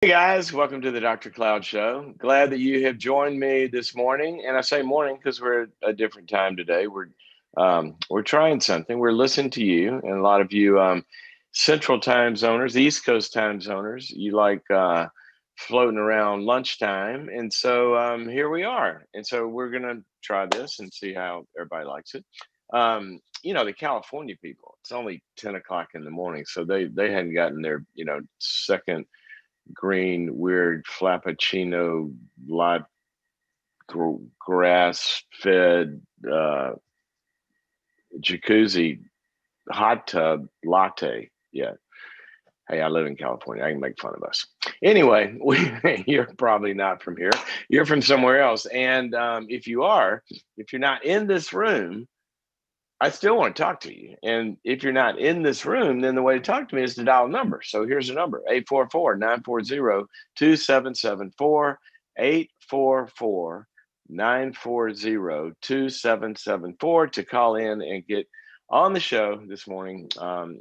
Hey guys, welcome to the Dr. Cloud Show. Glad that you have joined me this morning, and I say morning because we're at a different time today. We're trying something. We're listening to you, and a lot of you Central Time zoners, East Coast Time zoners, you like floating around lunchtime, and so here we are. And so we're gonna try this and see how everybody likes it. The California people, it's only 10 o'clock in the morning, so they hadn't gotten their second green, weird Frappuccino, live grass fed jacuzzi hot tub latte yet. Hey, I live in California. I can make fun of us. Anyway, you're probably not from here. You're from somewhere else. And if you're not in this room, I still want to talk to you. And if you're not in this room, then the way to talk to me is to dial a number. So here's the number: 844-940-2774, 844-940-2774 to call in and get on the show this morning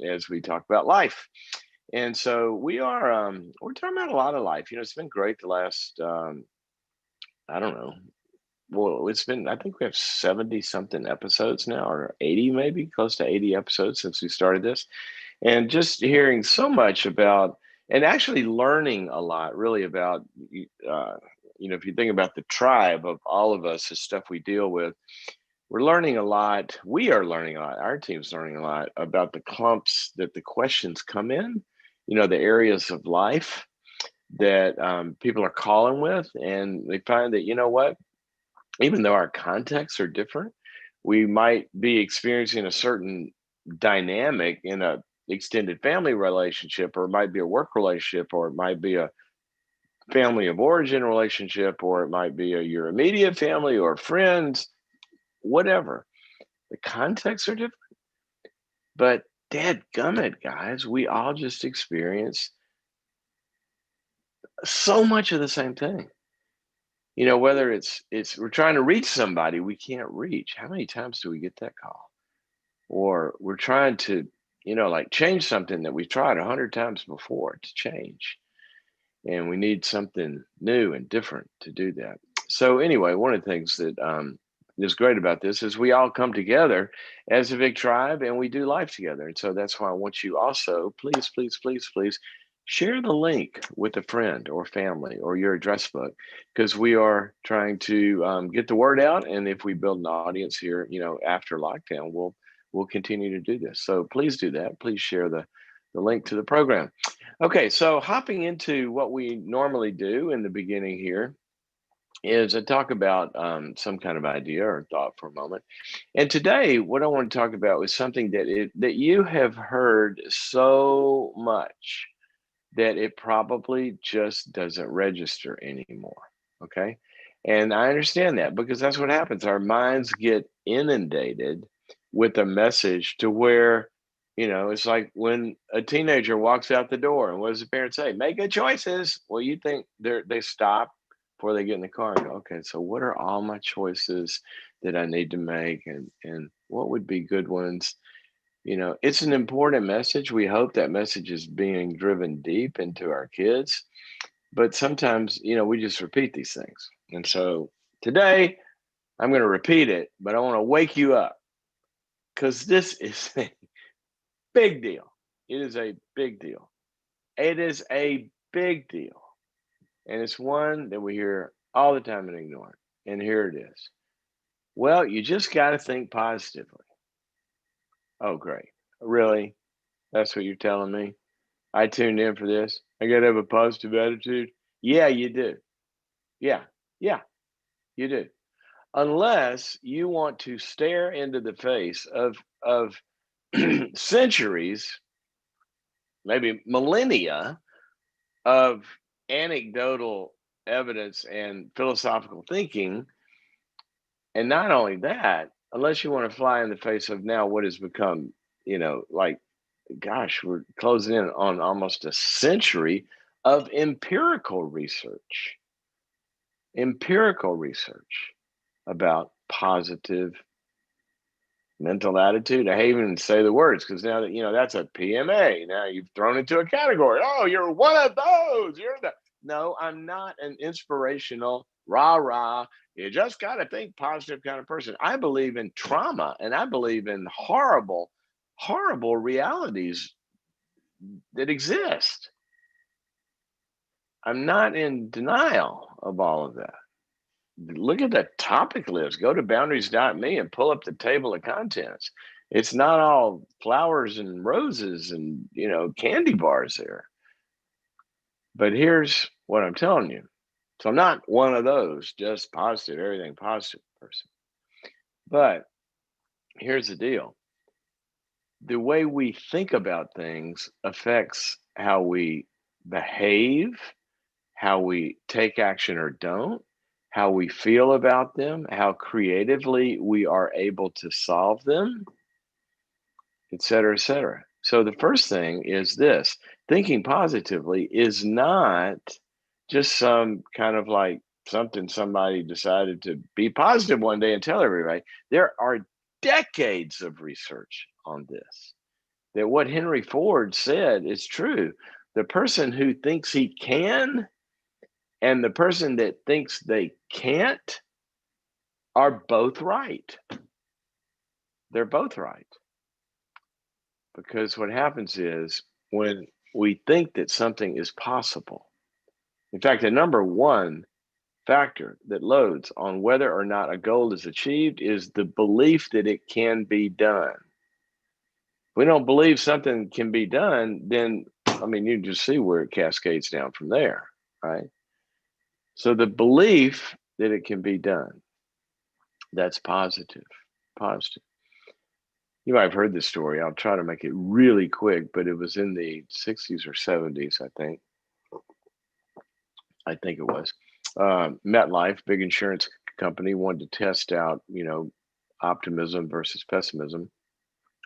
as we talk about life. And so we're talking about a lot of life. It's been great the last I don't know, well, it's been, I think we have 70 something episodes now, or 80, maybe close to 80 episodes since we started this. And just hearing so much about, and actually learning a lot really about, if you think about the tribe of all of us, the stuff we deal with, we're learning a lot. We are learning a lot. Our team's learning a lot about the clumps that the questions come in, the areas of life that people are calling with. And they find that, what? Even though our contexts are different, we might be experiencing a certain dynamic in a extended family relationship, or it might be a work relationship, or it might be a family of origin relationship, or it might be your immediate family or friends, whatever. The contexts are different, but dadgummit, guys, we all just experience so much of the same thing. Whether it's we're trying to reach somebody we can't reach. How many times do we get that call? Or we're trying to, like change something that we've tried 100 times before to change. And we need something new and different to do that. So anyway, one of the things that is great about this is we all come together as a big tribe and we do life together. And so that's why I want you also, please, please, please, please share the link with a friend or family or your address book, because we are trying to get the word out. And if we build an audience here, after lockdown, we'll continue to do this. So please do that. Please share the link to the program. Okay, so hopping into what we normally do in the beginning here is I talk about some kind of idea or thought for a moment. And today, what I want to talk about is something that you have heard so much that it probably just doesn't register anymore. Okay, and I understand that because that's what happens. Our minds get inundated with a message to where it's like when a teenager walks out the door, and what does the parent say? Make good choices. Well, you think they stop before they get in the car and go, okay, so what are all my choices that I need to make, and what would be good ones? It's an important message. We hope that message is being driven deep into our kids, but sometimes we just repeat these things. And so today I'm going to repeat it, but I want to wake you up, because this is big deal. It is a big deal. It is a big deal. And it's one that we hear all the time and ignore. And here it is. Well, you just got to think positively. Oh, great. Really? That's what you're telling me? I tuned in for this. I got to have a positive attitude. Yeah, you do. Yeah. Yeah, you do. Unless you want to stare into the face of centuries, maybe millennia of anecdotal evidence and philosophical thinking. And not only that, unless you want to fly in the face of now what has become, like, gosh, we're closing in on almost a century of empirical research about positive mental attitude. I hate even say the words because now that that's a PMA. Now you've thrown into a category. Oh, you're one of those. You're the No, I'm not an inspirational, rah rah. You just got to think positive kind of person. I believe in trauma and I believe in horrible, horrible realities that exist. I'm not in denial of all of that. Look at the topic list. Go to boundaries.me and pull up the table of contents. It's not all flowers and roses and, candy bars there. But here's what I'm telling you. So I'm not one of those just positive, everything positive person. But here's the deal. The way we think about things affects how we behave, how we take action or don't, how we feel about them, how creatively we are able to solve them, et cetera, et cetera. So the first thing is this: thinking positively is not just some kind of like something somebody decided to be positive one day and tell everybody. There are decades of research on this. That what Henry Ford said is true. The person who thinks he can and the person that thinks they can't are both right. They're both right. Because what happens is when we think that something is possible, in fact, the number one factor that loads on whether or not a goal is achieved is the belief that it can be done. If we don't believe something can be done, then, you just see where it cascades down from there, right? So the belief that it can be done, that's positive. Positive. You might have heard this story. I'll try to make it really quick, but it was in the 60s or 70s, I think. I think it was. MetLife, big insurance company, wanted to test out, optimism versus pessimism.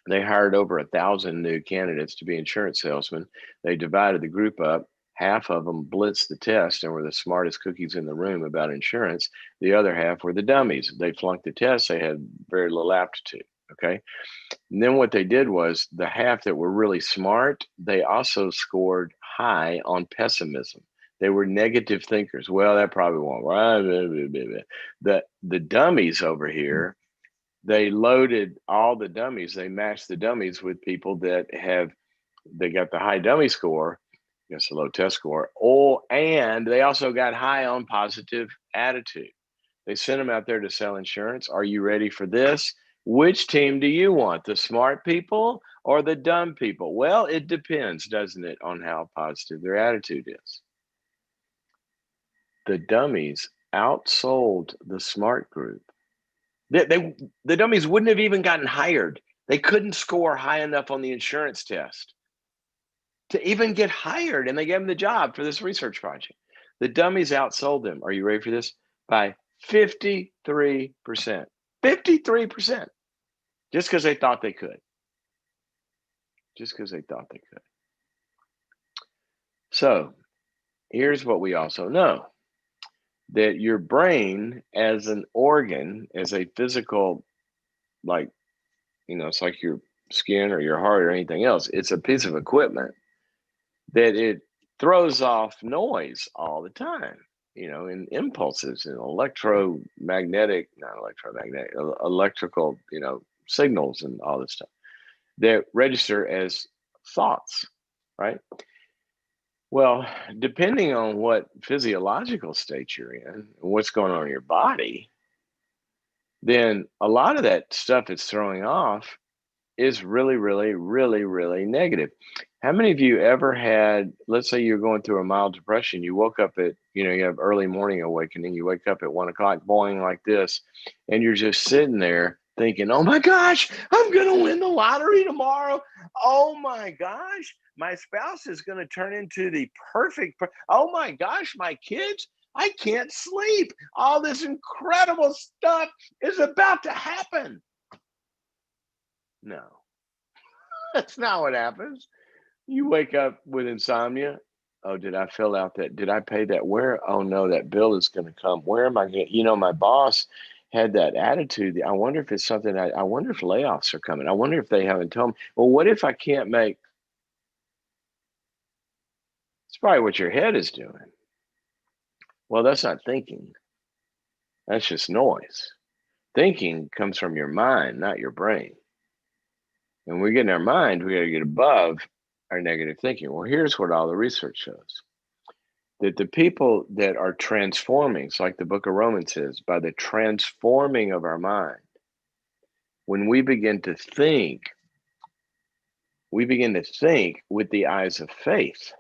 They hired over 1,000 new candidates to be insurance salesmen. They divided the group up. Half of them blitzed the test and were the smartest cookies in the room about insurance. The other half were the dummies. They flunked the test. They had very little aptitude. Okay. And then what they did was the half that were really smart, they also scored high on pessimism. They were negative thinkers. Well, that probably won't. The dummies over here, they loaded all the dummies. They matched the dummies with people that they got the high dummy score, guess a low test score, and they also got high on positive attitude. They sent them out there to sell insurance. Are you ready for this? Which team do you want, the smart people or the dumb people? Well, it depends, doesn't it, on how positive their attitude is. The dummies outsold the smart group. The dummies wouldn't have even gotten hired. They couldn't score high enough on the insurance test to even get hired, and they gave them the job for this research project. The dummies outsold them. Are you ready for this? By 53%. 53%. Just because they thought they could. Just because they thought they could. So here's what we also know. That your brain as an organ, as a physical, it's like your skin or your heart or anything else. It's a piece of equipment that it throws off noise all the time, in impulses and electrical, signals and all this stuff that register as thoughts, right? Well, depending on what physiological state you're in, what's going on in your body, then a lot of that stuff it's throwing off is really, really, really, really negative. How many of you ever had, let's say you're going through a mild depression, you woke up at, you have early morning awakening, you wake up at 1 o'clock, boing like this, and you're just sitting there thinking, oh my gosh, I'm going to win the lottery tomorrow. Oh my gosh, my spouse is going to turn into the perfect, oh my gosh, my kids, I can't sleep. All this incredible stuff is about to happen. No, that's not what happens. You wake up with insomnia. Oh, did I fill out that? Did I pay that? Where? Oh no, that bill is going to come. Where am I going? My boss had that attitude. I wonder if it's something. I wonder if layoffs are coming. I wonder if they haven't told me. Well, what if I can't make? It's probably what your head is doing. Well, that's not thinking. That's just noise. Thinking comes from your mind, not your brain. And when we get in our mind, we got to get above our negative thinking. Well, here's what all the research shows that the people that are transforming, it's like the book of Romans says, by the transforming of our mind, when we begin to think, we begin to think with the eyes of faith,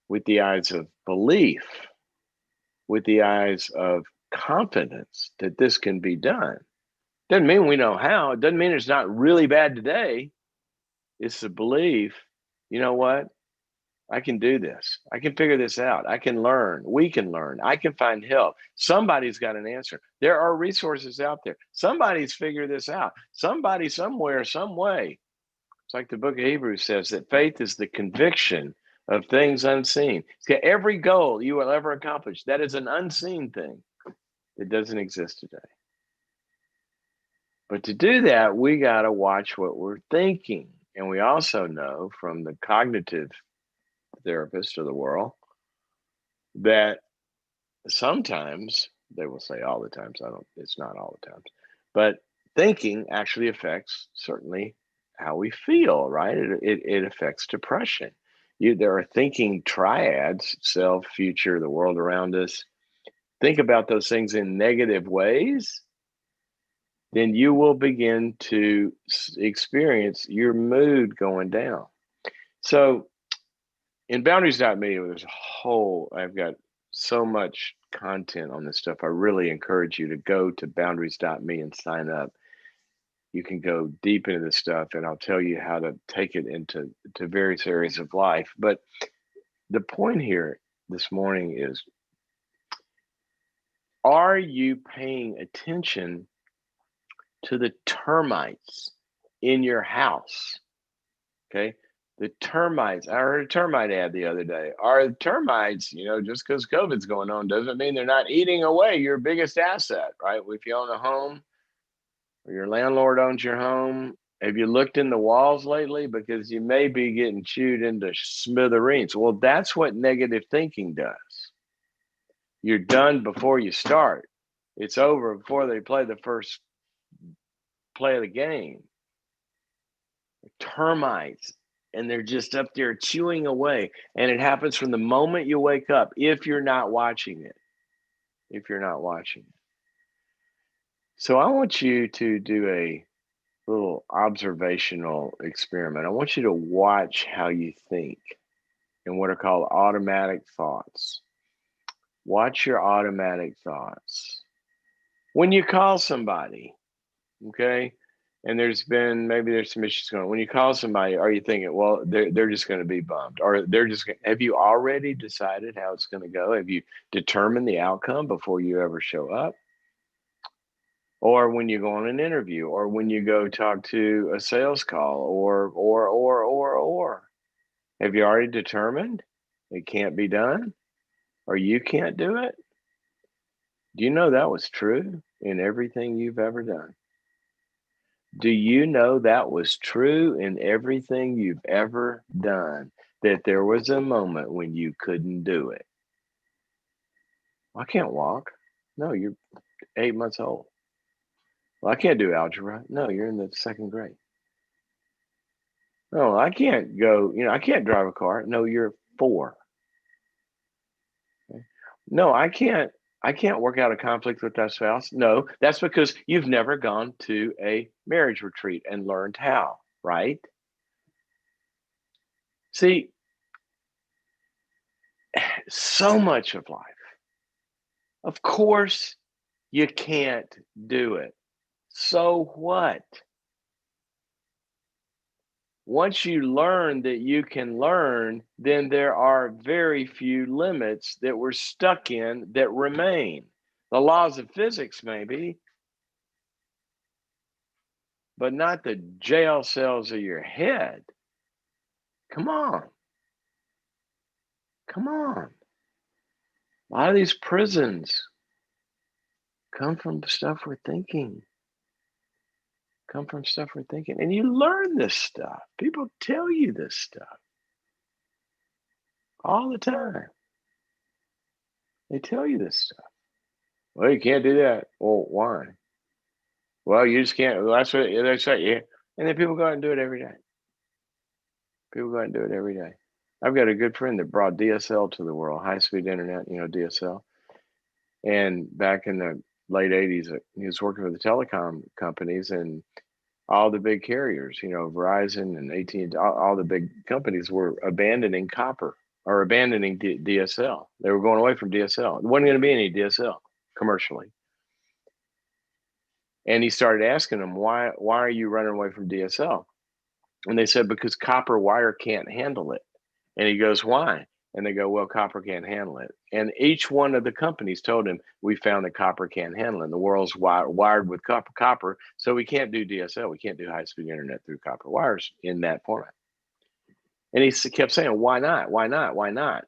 with the eyes of belief, with the eyes of confidence that this can be done. Doesn't mean we know how. It doesn't mean it's not really bad today. It's the belief, you know what? I can do this. I can figure this out. I can learn. We can learn. I can find help. Somebody's got an answer. There are resources out there. Somebody's figured this out. Somebody, somewhere, some way. It's like the book of Hebrews says that faith is the conviction of things unseen. Every goal you will ever accomplish, that is an unseen thing that doesn't exist today. But to do that, we got to watch what we're thinking. And we also know from the cognitive therapists of the world that sometimes, they will say all the times, it's not all the times, but thinking actually affects certainly how we feel, right? It affects depression. There are thinking triads: self, future, the world around us. Think about those things in negative ways, then you will begin to experience your mood going down. So in boundaries.me, there's I've got so much content on this stuff. I really encourage you to go to boundaries.me and sign up. You can go deep into this stuff, and I'll tell you how to take it into various areas of life. But the point here this morning is, are you paying attention to the termites in your house? Okay. The termites. I heard a termite ad the other day. Are termites, just because COVID's going on doesn't mean they're not eating away your biggest asset, right? If you own a home or your landlord owns your home, have you looked in the walls lately? Because you may be getting chewed into smithereens. Well, that's what negative thinking does. You're done before you start. It's over before they play the first play of the game. Termites, and they're just up there chewing away. And it happens from the moment you wake up, if you're not watching it. So I want you to do a little observational experiment. I want you to watch how you think and what are called automatic thoughts. Watch your automatic thoughts. When you call somebody, okay, and there's some issues going on. When you call somebody, are you thinking, well, they're just going to be bummed, or have you already decided how it's going to go? Have you determined the outcome before you ever show up? Or when you go on an interview, or when you go talk to a sales call, or have you already determined it can't be done, or you can't do it? Do you know that was true in everything you've ever done? Do you know that was true in everything you've ever done? That there was a moment when you couldn't do it? I can't walk. No, you're 8 months old. Well, I can't do algebra. No, you're in the second grade. No, I can't go, I can't drive a car. No, you're 4. Okay. No, I can't work out a conflict with that spouse. No, that's because you've never gone to a marriage retreat and learned how, right? See, so much of life, of course, you can't do it. So what? Once you learn that you can learn, then there are very few limits that we're stuck in that remain. The laws of physics, maybe, but not the jail cells of your head. Come on. Come on. A lot of these prisons come from stuff we're thinking. And you learn this stuff. People tell you this stuff all the time. They tell you this stuff. Well, you can't do that. Well, why? Well, you just can't. Well, that's what they say. Yeah. And then people go out and do it every day. People go out and do it every day. I've got a good friend that brought DSL to the world, high speed internet, DSL. And back in the late 80s, he was working with the telecom companies and all the big carriers, Verizon and AT&T, all the big companies were abandoning copper or abandoning DSL. They were going away from DSL. There wasn't going to be any DSL commercially. And he started asking them, why are you running away from DSL? And they said, because copper wire can't handle it. And he goes, why? And they go, well, copper can't handle it. And each one of the companies told him, we found that copper can't handle it. And the world's wired with copper, so we can't do DSL. We can't do high-speed internet through copper wires in that format. And he kept saying, why not? Why not? Why not?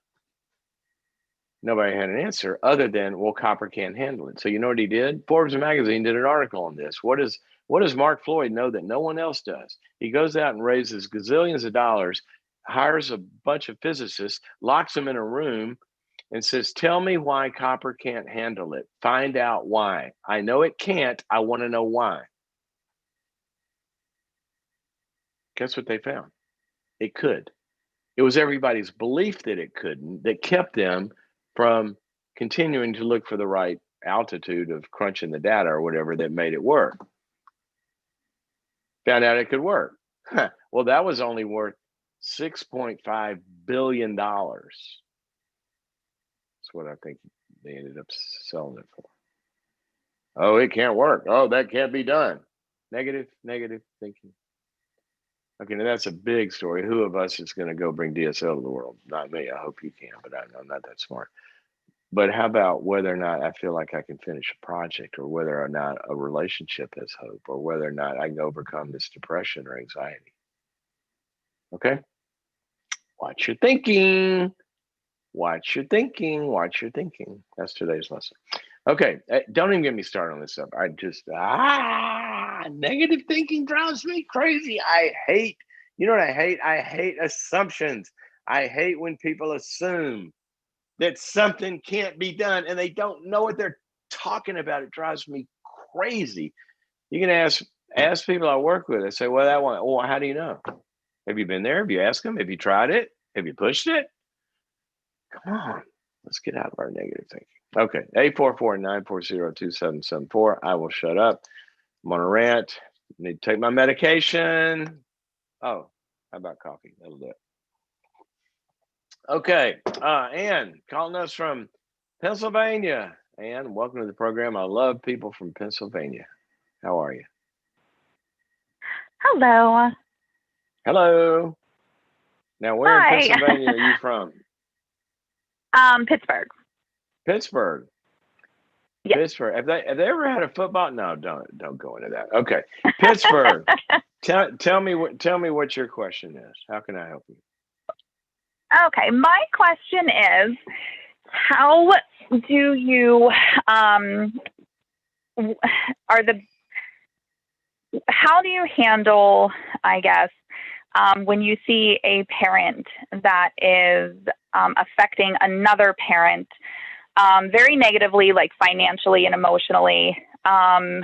Nobody had an answer other than, well, copper can't handle it. So you know what he did? Forbes magazine did an article on this. What does Mark Floyd know that no one else does? He goes out and raises gazillions of dollars, hires a bunch of physicists, locks them in a room, and says, tell me why copper can't handle it. Find out why. I know it can't. I want to know why. Guess what they found? It could. It was everybody's belief that it couldn't that kept them from continuing to look for the right altitude of crunching the data or whatever that made it work. Found out it could work. Well, that was only worth $6.5 billion. That's what I think they ended up selling it for. Oh, it can't work. Oh, that can't be done. Negative thinking. Okay, now that's a big story. Who of us is going to go bring DSL to the world? Not me. I hope you can, but I'm not that smart. But how about whether or not I feel like I can finish a project, or whether or not a relationship has hope, or whether or not I can overcome this depression or anxiety? Okay? Watch your thinking. Watch your thinking. Watch your thinking. That's today's lesson. Okay, don't even get me started on this stuff. I just, negative thinking drives me crazy. You know what I hate? I hate assumptions. I hate when people assume that something can't be done and they don't know what they're talking about. It drives me crazy. You can ask people I work with. I say, well, that one, well, how do you know? Have you been there? Have you asked them? Have you tried it? Have you pushed it? Come on, let's get out of our negative thinking. Okay, 844-940-2774. I will shut up. I'm on a rant. I need to take my medication. Oh, how about coffee? That'll do it. Okay, Ann, calling us from Pennsylvania. Ann, welcome to the program. I love people from Pennsylvania. How are you? Hello. Hello. Now, where Hi. in Pennsylvania are you from? Pittsburgh. Pittsburgh. Yes. Pittsburgh. Have they ever had a football? No, don't go into that. Okay, Pittsburgh. tell me what your question is. How can I help you? Okay, my question is, how do you how do you handle, I guess, when you see a parent that is affecting another parent very negatively, like financially and emotionally? How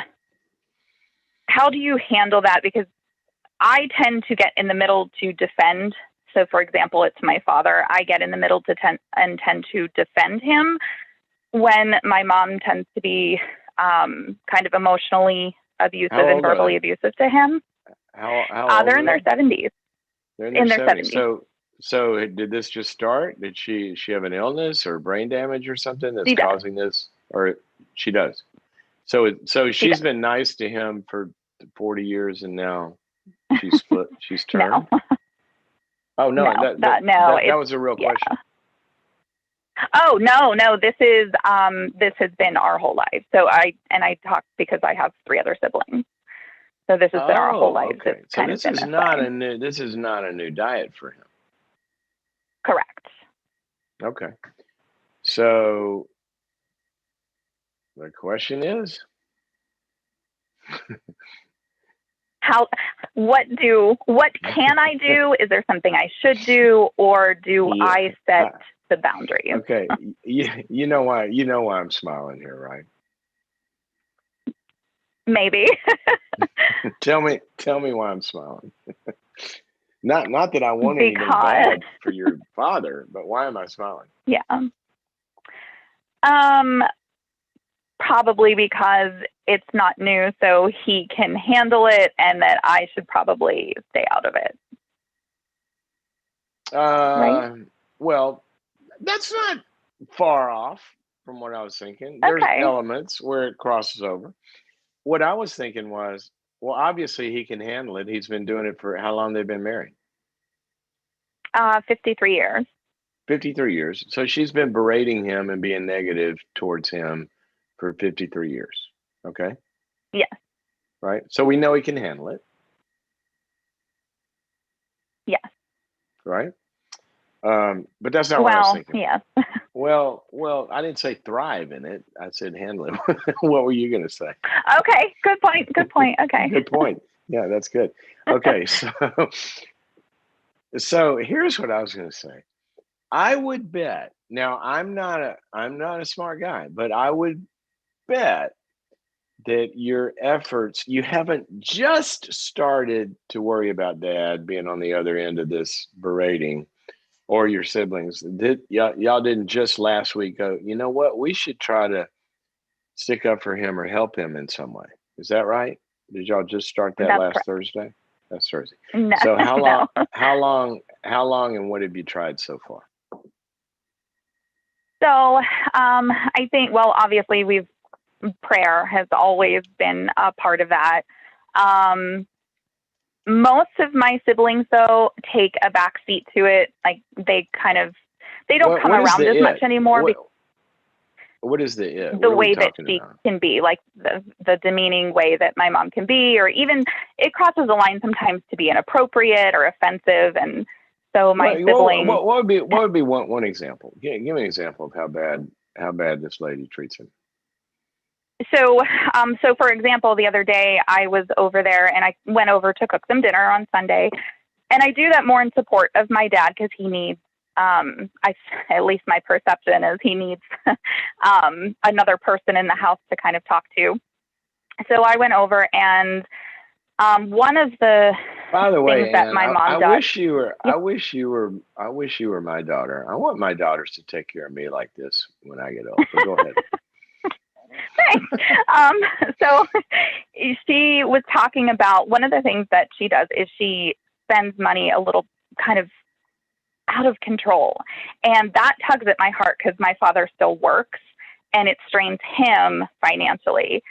do you handle that? Because I tend to get in the middle to defend. So, for example, it's my father. I get in the middle tend to defend him when my mom tends to be kind of emotionally abusive and verbally abusive to him. How old they're in their 70s. They're in their 70s. So did this just start? Did she have an illness or brain damage or something that's causing this? Or she does. So she's been nice to him for 40 years, and now she's turned. No. Oh no, that was a real question. Oh no, this has been our whole life. So I talk because I have 3 other siblings. So this has been our whole life. Okay. So this is not a new diet for him. Correct. Okay. So the question is, what can I do? Is there something I should do, or do I set the boundaries. Okay, you know why I'm smiling here, right? Maybe. Tell me why I'm smiling. Not that I want anything Because, bad for your father, but why am I smiling? yeah. Um, Probably because it's not new, so he can handle it, and that I should probably stay out of it. Right? Well, that's not far off from what I was thinking. There's Okay. elements where it crosses over. What I was thinking was, well, obviously he can handle it. He's been doing it for how long they've been married? 53 years. 53 years. So she's been berating him and being negative towards him for 53 years. Okay. Yes. Right. So we know he can handle it. Yes. Right. But that's not what I was thinking. Yes. Well, I didn't say thrive in it. I said handle it. What were you going to say? Okay. Good point. Good point. Okay. Good point. Yeah, that's good. Okay. So here's what I was going to say. I would bet. Now, I'm not a smart guy, but I would bet that your efforts, you haven't just started to worry about dad being on the other end of this berating, or your siblings. Y'all didn't just last week go, you know what, we should try to stick up for him or help him in some way. Is that right? Did y'all just start that That's last correct. Thursday? That's Thursday. No. So how long No. and what have you tried so far? So I think, well, obviously, prayer has always been a part of that. Most of my siblings, though, take a back seat to it. Like they don't come What is around the as much it? anymore. What is the it? The What are we way that talking she about? can be, like the demeaning way that my mom can be, or even it crosses the line sometimes to be inappropriate or offensive. And so my siblings. What would be one example? Give me an example of how bad this lady treats him. So for example, the other day I was over there and I went over to cook some dinner on Sunday, and I do that more in support of my dad because he needs. At least my perception is he needs another person in the house to kind of talk to. So I went over, and one of the By the way, things that Ann, my I mom does. wish you were. Yeah. I wish you were my daughter. I want my daughters to take care of me like this when I get old. But go ahead. So she was talking about one of the things that she does is she spends money a little kind of out of control. And that tugs at my heart because my father still works and it strains him financially.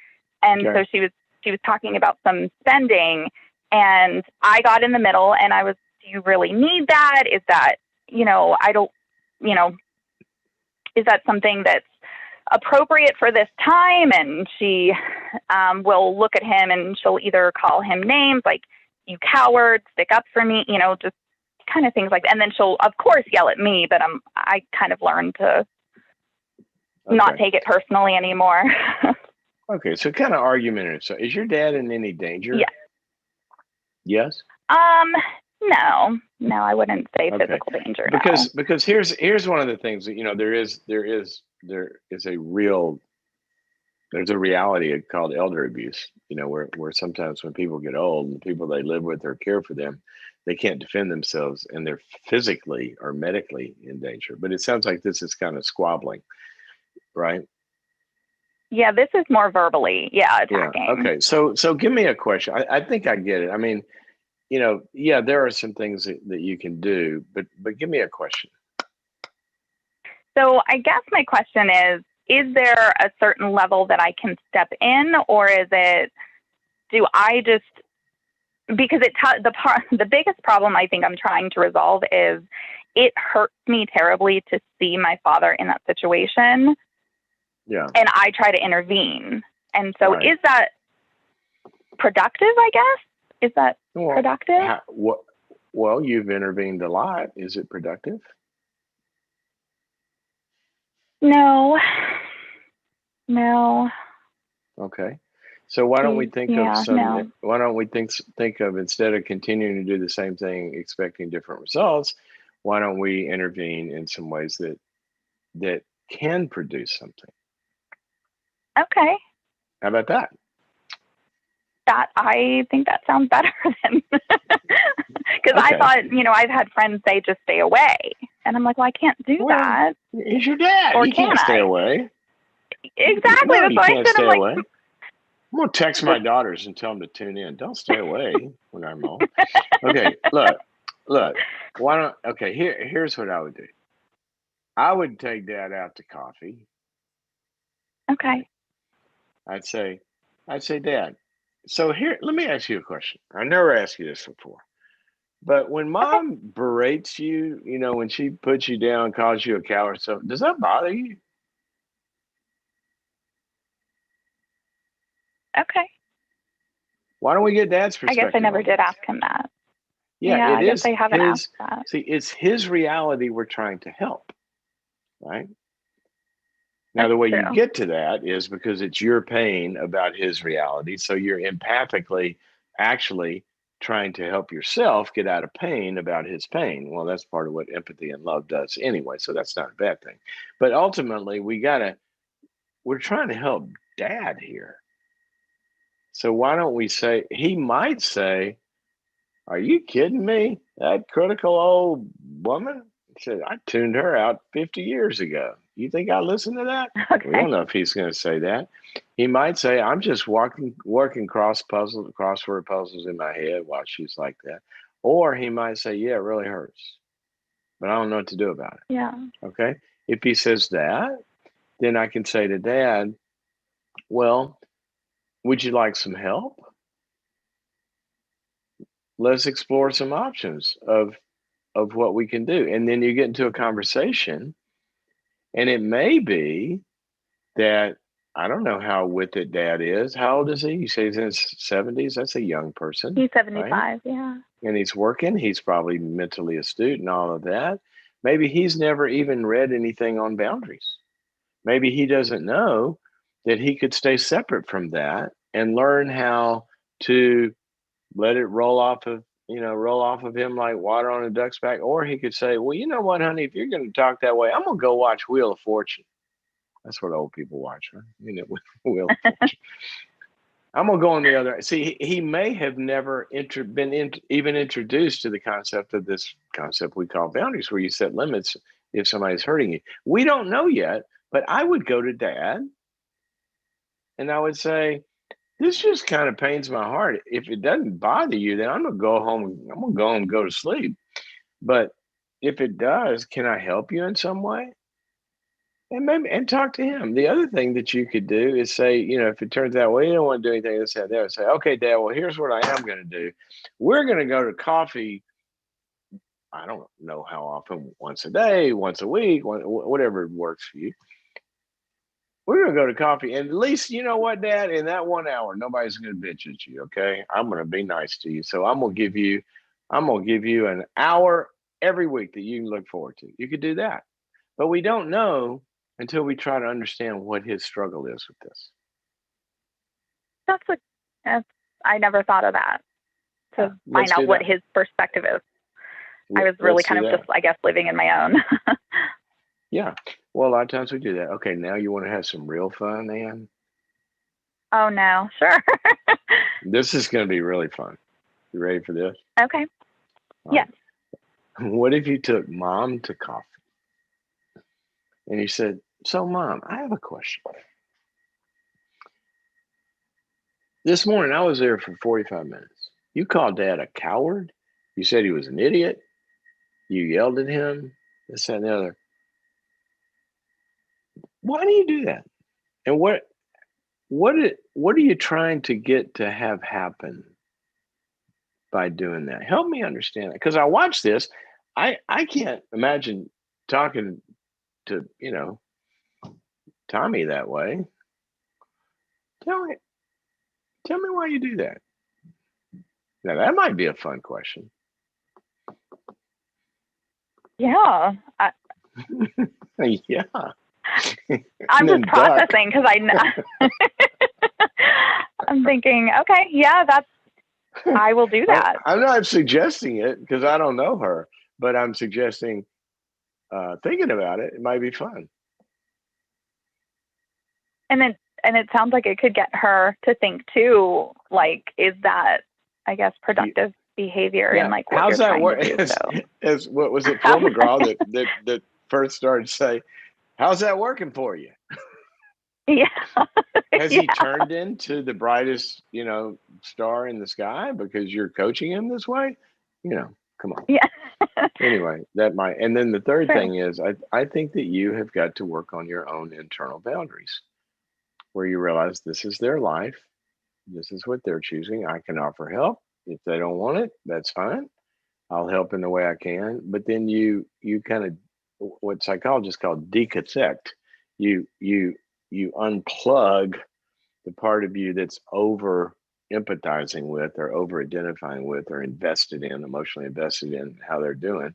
And Okay. so she was talking about some spending, and I got in the middle and I was, do you really need that? Is that, I don't, is that something that's appropriate for this time? And she will look at him and she'll either call him names like, you coward, stick up for me, just kind of things like that. And then she'll, of course, yell at me, but I kind of learned to not take it personally anymore. Okay, so kind of argumentative. So is your dad in any danger? Yes. Yes? No, I wouldn't say physical danger. Because here's one of the things that there's a reality called elder abuse, where sometimes when people get old and people they live with or care for them, they can't defend themselves and they're physically or medically in danger. But it sounds like this is kind of squabbling, right? Yeah, this is more verbally, attacking. Yeah. Okay. So give me a question. I think I get it. I mean, there are some things that you can do, but give me a question. So I guess my question is there a certain level that I can step in, or do I just, because the biggest problem I think I'm trying to resolve is it hurts me terribly to see my father in that situation. Yeah. And I try to intervene. And so Right. Is that productive, I guess? Is that productive? Well, you've intervened a lot. Is it productive? No. Okay. So why don't we think why don't we think of, instead of continuing to do the same thing, expecting different results, why don't we intervene in some ways that that can produce something. Okay. How about that? I think that sounds better than because I Okay. thought, I've had friends say just stay away. And I'm like, well, I can't do Well, that. he's your dad. Or You can can't stay I? away. Exactly. No, That's you what I can't said. I'm stay like, away. I'm gonna text my daughters and tell them to tune in. Don't stay away when I'm home. Okay, look. Why don't? Okay, here's what I would do. I would take Dad out to coffee. okay. Right? I'd say, Dad. So here, let me ask you a question. I never asked you this before, but when Okay. Mom berates you, when she puts you down, calls you a coward, so does that bother you? Okay. Why don't we get Dad's I guess I perspective never on did this? ask him that. Yeah, Yeah, it I guess is I haven't asked his. that. See, it's his reality we're trying to help, right? Now, That's the way you true. get to that is because it's your pain about his reality. So you're empathically actually trying to help yourself get out of pain about his pain. Well, that's part of what empathy and love does anyway. So that's not a bad thing. But ultimately, we're trying to help Dad here. So why don't we say, he might say, are you kidding me? That critical old woman? He said, I tuned her out 50 years ago. You think I listened to that? We Okay. don't know if he's going to say that. He might say, I'm just working crossword puzzles in my head while she's like that. Or he might say, yeah, it really hurts, but I don't know what to do about Yeah. it. Okay. If he says that, then I can say to Dad, well, would you like some help? Let's explore some options of what we can do. And then you get into a conversation, and it may be that I don't know how with it Dad is. How old is he? You say he's in his 70s. That's a young person, He's right? 75. Yeah. And he's working. He's probably mentally astute and all of that. Maybe he's never even read anything on boundaries. Maybe he doesn't know that he could stay separate from that and learn how to let it roll off of him like water on a duck's back. Or he could say, well, you know what, honey, if you're going to talk that way, I'm going to go watch Wheel of Fortune. That's what old people watch, right? Wheel of Fortune. I'm going to go on the other. See, he may have never even introduced to the concept of this concept we call boundaries, where you set limits if somebody's hurting you. We don't know yet, but I would go to Dad and I would say, this just kind of pains my heart. If it doesn't bother you, then I'm gonna go home. I'm gonna go home and go to sleep. But if it does, can I help you in some way? And maybe talk to him. The other thing that you could do is say, if it turns out, well, you don't want to do anything this that there, say, okay, Dad, well, here's what I am gonna do. We're gonna go to coffee. I don't know how often, once a day, once a week, whatever works for you. We're gonna go to coffee, and at least you know what, Dad. In that 1 hour, nobody's gonna bitch at you. Okay, I'm gonna be nice to you. So I'm gonna give you an hour every week that you can look forward to. You could do that, but we don't know until we try to understand what his struggle is with this. That's a, that's, I never thought of that Yeah, to find let's out do what that. his perspective is. I was really Let's do kind of just, that. I guess, living in my own. Yeah. Well, a lot of times we do that. Okay, now you want to have some real fun, Ann? Oh, no. Sure. This is going to be really fun. You ready for this? Okay. All right. Yes. What if you took Mom to coffee and you said, so, Mom, I have a question. This morning I was there for 45 minutes. You called Dad a coward. You said he was an idiot. You yelled at him. This, that, and the other. Why do you do that? And what are you trying to get to have happen by doing that? Help me understand that. Because I watch this. I can't imagine talking to, Tommy that way. Tell me tell me why you do that. Now that might be a fun question. Yeah. Yeah. I'm And just then duck. processing because I'm thinking, okay, yeah, I will do that. I'm not suggesting it because I don't know her, but I'm suggesting thinking about it. It might be fun. And it sounds like it could get her to think too, like, is that, I guess, productive behavior in Yeah. like what How's you're that trying to work? do. So As what was it, Phil McGraw that first started to say, how's that working for you? yeah. Has Yeah. he turned into the brightest, star in the sky because you're coaching him this way? Come on. Yeah. Anyway, that might. And then the third True. thing is, I think that you have got to work on your own internal boundaries, where you realize this is their life, this is what they're choosing. I can offer help. If they don't want it, that's fine. I'll help in the way I can. But then you kind of, what psychologists call deconnect. You unplug the part of you that's over empathizing with or over identifying with or invested in, emotionally invested in how they're doing.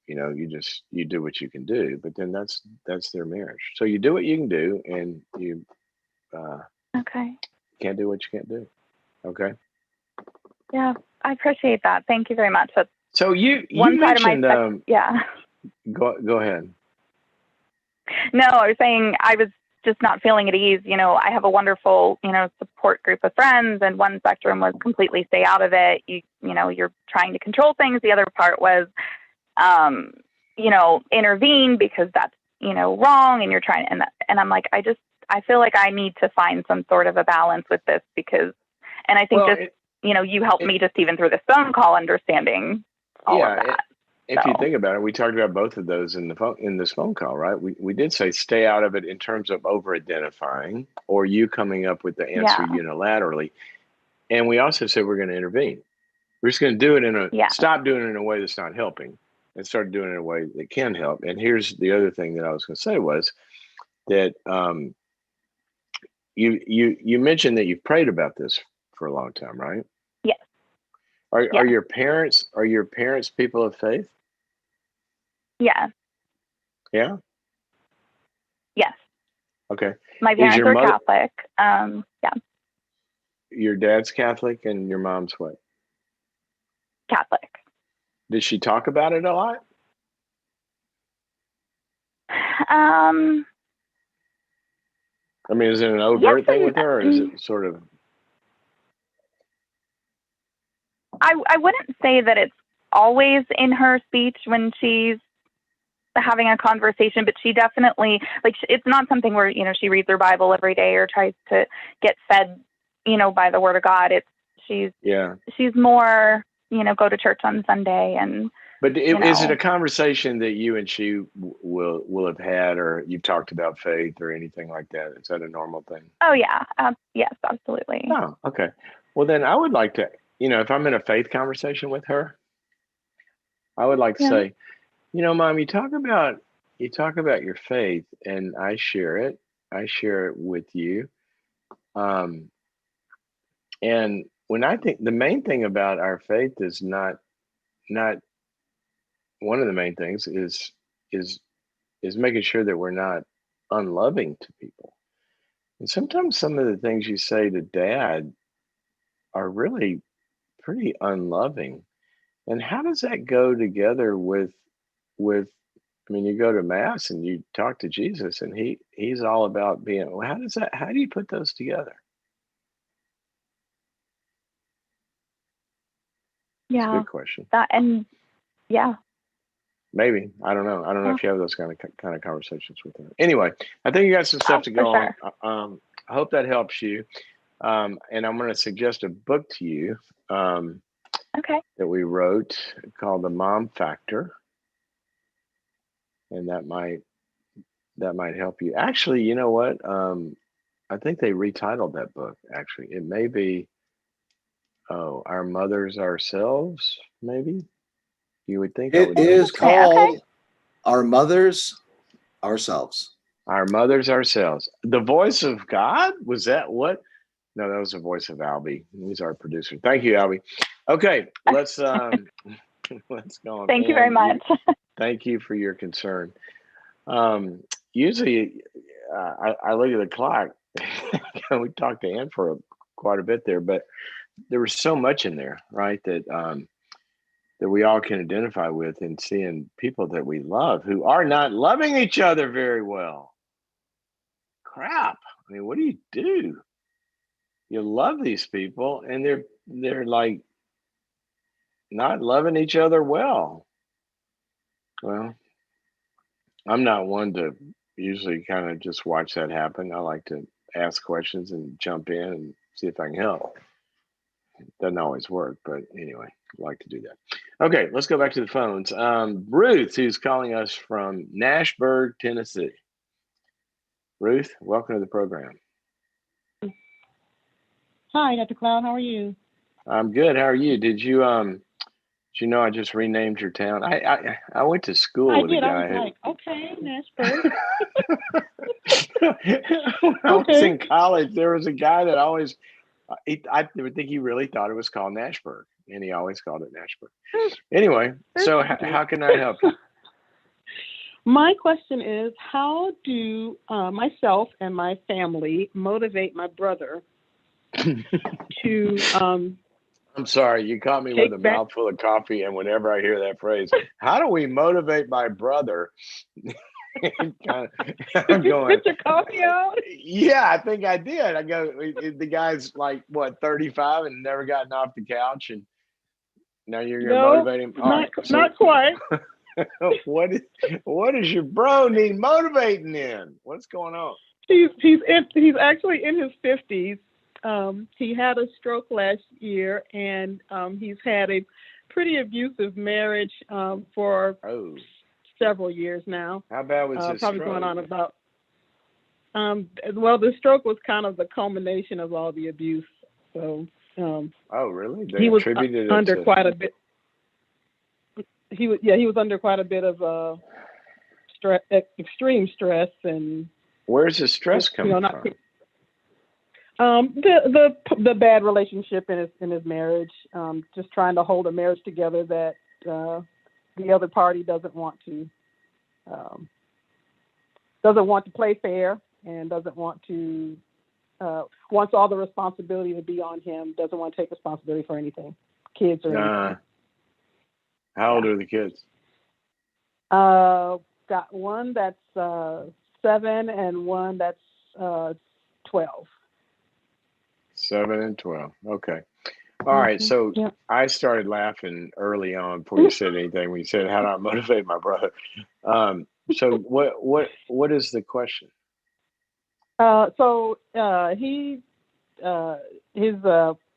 You do what you can do, but then that's their marriage. So you do what you can do, and you uh, Okay. can't do what you can't do. Okay. Yeah. I appreciate that. Thank you very much. That's So you one side of my mentioned yeah. go ahead. No, I was saying I was just not feeling at ease. I have a wonderful, support group of friends, and one spectrum was completely stay out of it. You're trying to control things. The other part was, intervene because that's, wrong, and you're trying, and I'm like, I feel like I need to find some sort of a balance with this because, and I think Well, just, you helped me just even through this phone call understanding all of that. if you So, think about it, we talked about both of those in this phone call, right? We did say stay out of it in terms of over identifying or you coming up with the answer yeah, unilaterally, and we also said we're going to intervene. We're just going to do it yeah, stop doing it in a way that's not helping and start doing it in a way that can help. And here's the other thing that I was going to say was that you mentioned that you've prayed about this for a long time, right? yes, Are yes, your parents people of faith? yes, Yeah. yes. Okay. My Is parents your are mother, Catholic. Yeah, your dad's Catholic and your mom's what? Catholic. Did she talk about it a lot? Um, I mean, is it an yes overt thing with her, or is and it sort of? I wouldn't say that it's always in her speech when she's having a conversation, but she definitely, like, it's not something where, she reads her Bible every day or tries to get fed, by the word of God. It's, Yeah. she's more, go to church on Sunday and, But you is it a know, conversation that you and she will have had, or you've talked about faith or anything like that? Is that a normal thing? oh yeah, yes, absolutely. Oh, okay. Well, then I would like to, if I'm in a faith conversation with her, I would like to Yeah. say, Mom, you talk about your faith, and I share it. I share it with you. Um, and when I think the main thing about our faith is not one of the main things is is making sure that we're not unloving to people. And sometimes some of the things you say to dad are really pretty unloving. And how does that go together with I mean, you go to mass and you talk to Jesus, and he's all about being, well, how do you put those together? It's a Yeah. good question. That, and yeah. Maybe. I don't know. I don't know Oh, if you have those kind of conversations with her. Anyway, I think you got some stuff oh, to for go on. sure. I hope that helps you. And I'm going to suggest a book to you Okay. that we wrote called The Mom Factor, and that might help you. Actually, you know what? I think they retitled that book. Actually, it may be Our Mothers Ourselves. Maybe you would think I It would know the is Okay. title. Okay. called Our Mothers Ourselves. Our Mothers Ourselves. The Voice of God? Was that what? No, that was the voice of Albie. He's our producer. Thank you, Albie. Okay, let's let's go on. Thank you very And much. thank you for your concern. Usually, I look at the clock. We talked to Ann for quite a bit there, but there was so much in there, right? That we all can identify with, and seeing people that we love who are not loving each other very well. crap. I mean, what do you do? You love these people, and they're like not loving each other well. Well, I'm not one to usually kind of just watch that happen. I like to ask questions and jump in and see if I can help. Doesn't always work, but anyway, I like to do that. Okay, let's go back to the phones. Ruth, who's calling us from Nashburg, Tennessee. Ruth, welcome to the program. Hi, Dr. Cloud. How are you? I'm good. How are you? Did you know I just renamed your town? I went to school I with did. a I was guy like, okay, Nashburg. when I was Okay. in college, there was a guy that always I would think he really thought it was called Nashburg, and he always called it Nashburg. Anyway, so how can I help you? My question is, how do myself and my family motivate my brother to I'm sorry, you caught me with a take back? mouthful of coffee, and whenever I hear that phrase, how do we motivate my brother? I'm Did you going, spit your coffee out? yeah, I think I did. I go, the guy's like, what, 35 and never gotten off the couch, and now you're going to No, motivate him? All right, so not quite. what is your bro need motivating in? What's going on? He's actually in his 50s. He had a stroke last year, and he's had a pretty abusive marriage for several years now. How bad was his probably stroke? going on about. Well, the stroke was kind of the culmination of all the abuse. So. Oh, really? They he was attributed under it to... quite a bit. He was under quite a bit of stress, extreme stress, and where's the stress coming from? The bad relationship in his marriage, just trying to hold a marriage together that the other party doesn't want to play fair, and doesn't want to wants all the responsibility to be on him, doesn't want to take responsibility for anything, kids or anything. How old are the kids? Got one that's 7 and one that's 12. 7 and 12. Okay. All right. So I started laughing early on before you said anything. When you said, "How do I motivate my brother?" So what is the question? His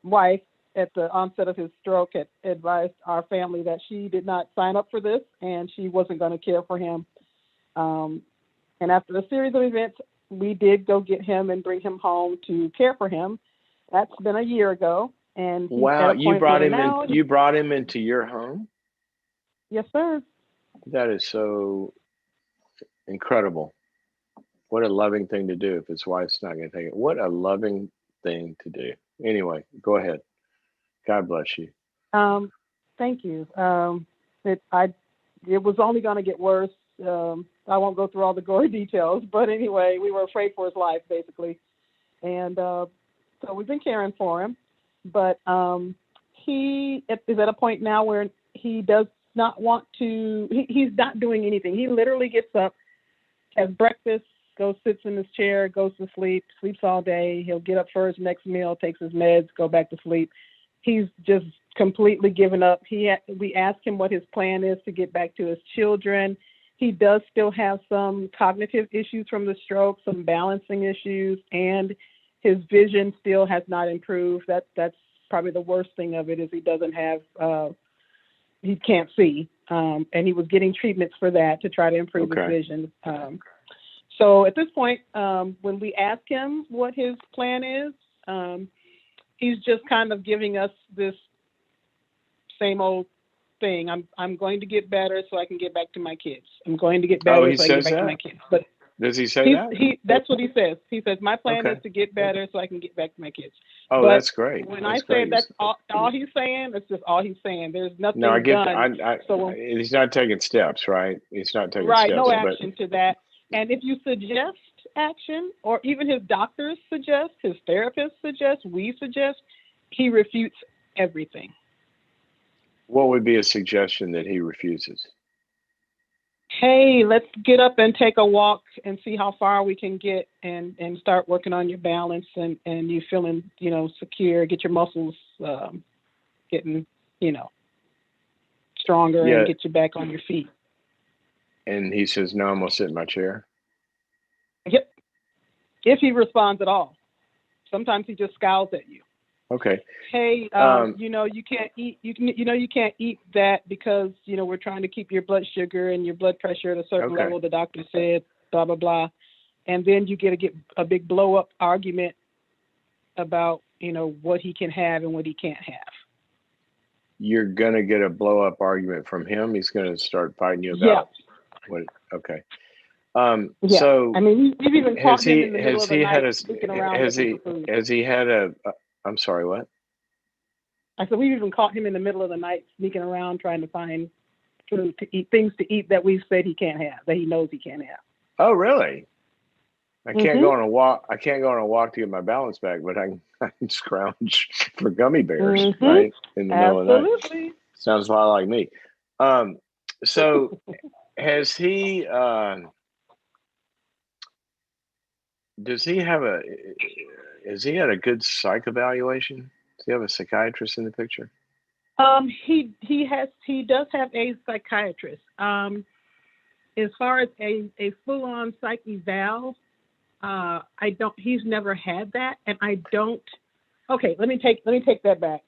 wife, at the onset of his stroke, had advised our family that she did not sign up for this and she wasn't going to care for him. And after a series of events, we did go get him and bring him home to care for him. That's been a year ago. And wow, you brought him in. You brought him into your home? Yes, sir. That is so incredible. What a loving thing to do if his wife's not going to take it. What a loving thing to do. Anyway, go ahead. God bless you. Thank you. It was only going to get worse. I won't go through all the gory details, but anyway, we were afraid for his life, basically. And so we've been caring for him. But he is at a point now where he does not want to, he's not doing anything. He literally gets up, has breakfast, goes, sits in his chair, goes to sleep, sleeps all day. He'll get up for his next meal, takes his meds, go back to sleep. He's just completely given up. We asked him what his plan is to get back to his children. He does still have some cognitive issues from the stroke, some balancing issues, and his vision still has not improved. That's probably the worst thing of it, is he doesn't have, he can't see. And he was getting treatments for that to try to improve his vision. So at this point, when we ask him what his plan is, he's just kind of giving us this same old thing. I'm going to get better so I can get back to my kids. I'm going to get better so I can get back to my kids. But does he say that? That's what he says. He says, my plan is to get better so I can get back to my kids. Oh, but that's great. When I say that's all he's saying, it's just all he's saying. There's nothing done. He's not taking steps, right? He's not taking steps. Right, no action to that. And if you suggest action, or even his doctors suggest, his therapist suggests, we suggest, he refutes everything. What would be a suggestion that he refuses? hey, let's get up and take a walk and see how far we can get, and start working on your balance, and you feeling, secure, get your muscles getting, stronger, and Yeah. get you back on your feet. And he says, no, I'm going to sit in my chair. Yep. If he responds at all. Sometimes he just scowls at you. Okay. Hey, you can't eat. You can't eat that because we're trying to keep your blood sugar and your blood pressure at a certain Okay. level. The doctor said, blah blah blah, and then you get a big blow up argument about what he can have and what he can't have. You're going to get a blow up argument from him. He's going to start fighting you Yeah. about what? Okay. Yeah. So I mean, you've even caught him in the middle has of the he had night sneaking around looking for food. has he had a I'm sorry, what? I said we've even caught him in the middle of the night sneaking around trying to find food to eat, things to eat that we've said he can't have, that he knows he can't have. Oh, really? I can't Mm-hmm. go on a walk. I can't go on a walk to get my balance back, but I can scrounge for gummy bears, Mm-hmm. right? In the middle of the night. Absolutely. Sounds a lot like me. So has he has he had a good psych evaluation? Does he have a psychiatrist in the picture? He does have a psychiatrist. As far as a full on psych eval, he's never had that, and I don't. Okay, let me take that back.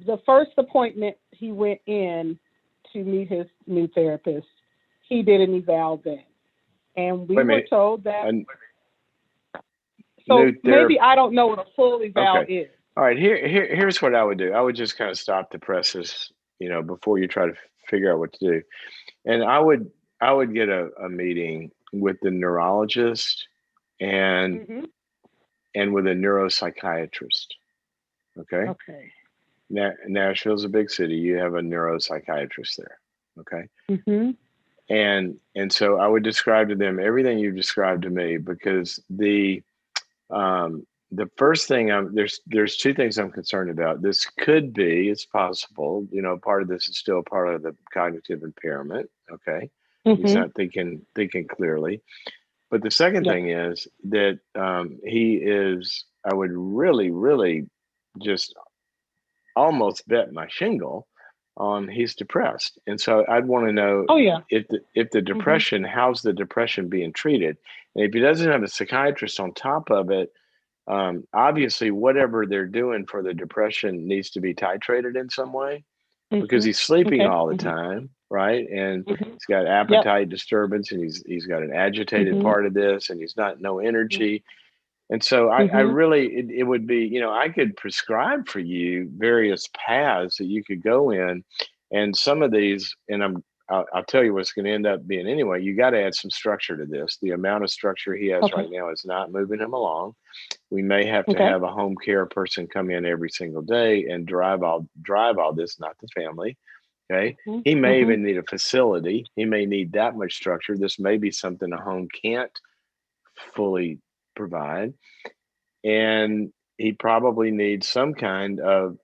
The first appointment he went in to meet his new therapist, he did an eval then, and we were told that. So maybe I don't know what a full eval is. All right, here's what I would do. I would just kind of stop the presses, before you try to figure out what to do. And I would get a meeting with the neurologist and with a neuropsychiatrist. Okay. Okay. Nashville's a big city. You have a neuropsychiatrist there. Okay. Mm-hmm. And so I would describe to them everything you described to me, because the first thing there's two things I'm concerned about. This could be, it's possible, part of this is still part of the cognitive impairment. Okay. Mm-hmm. He's not thinking clearly. But the second thing is that I would really, really just almost bet my shingle on he's depressed. And so I'd want to know if the depression, how's the depression being treated? And if he doesn't have a psychiatrist on top of it, obviously whatever they're doing for the depression needs to be titrated in some way, because he's sleeping all the time, right? And he's got appetite disturbance, and he's got an agitated part of this, and he's not no energy. And so I really, it would be, I could prescribe for you various paths that you could go in, and some of these, and I'll tell you what's going to end up being anyway. You got to add some structure to this. The amount of structure he has right now is not moving him along. We may have to have a home care person come in every single day and drive all this, not the family. Okay. He may even need a facility. He may need that much structure. This may be something a home can't fully provide. And he probably needs some kind of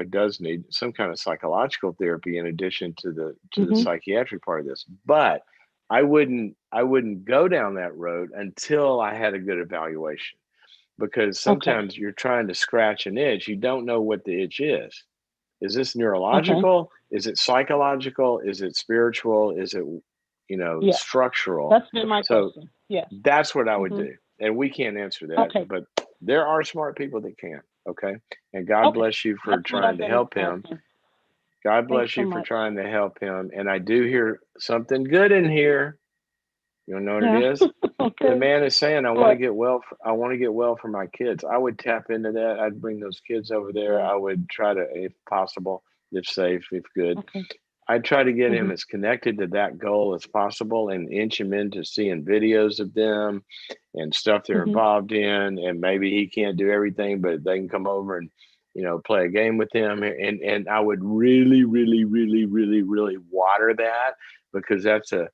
does need some kind of psychological therapy in addition to the psychiatric part of this. But I wouldn't go down that road until I had a good evaluation, because sometimes you're trying to scratch an itch. You don't know what the itch is. Is this neurological? Is it psychological? Is it spiritual? Is it structural? That's been my question. Yeah. That's what I would do. And we can't answer that, but there are smart people that can. Okay. And God bless you for trying to help him. God bless you for trying to help him. And I do hear something good in here. You know what it is? The man is saying, I want to get well. I want to get well for my kids. I would tap into that. I'd bring those kids over there. I would try to, if possible, if safe, if good, I'd try to get him as connected to that goal as possible, and inch him into seeing videos of them and stuff they're involved in. And maybe he can't do everything, but they can come over and, play a game with him. And I would really, really, really, really, really water that, because that's a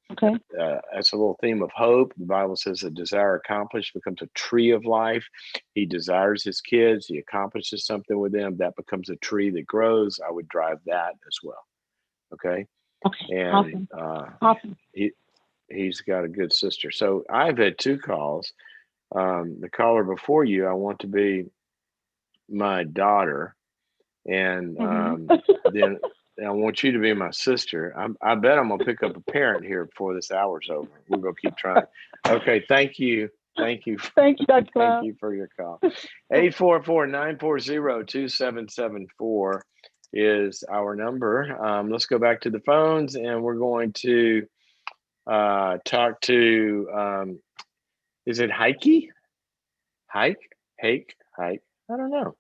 little theme of hope. The Bible says a desire accomplished becomes a tree of life. He desires his kids. He accomplishes something with them. That becomes a tree that grows. I would drive that as well. Okay. And awesome. he's got a good sister. So I've had two calls. The caller before you, I want to be my daughter, and then I want you to be my sister. I bet I'm gonna pick up a parent here before this hour's over. We're gonna keep trying. Okay, thank you. Thank you. Thank you, Dr. Thank Cloud. you for your call. 844-940-2774 is our number. Let's go back to the phones, and we're going to talk to, is it Heike? Hike? Hake? Hike? I don't know.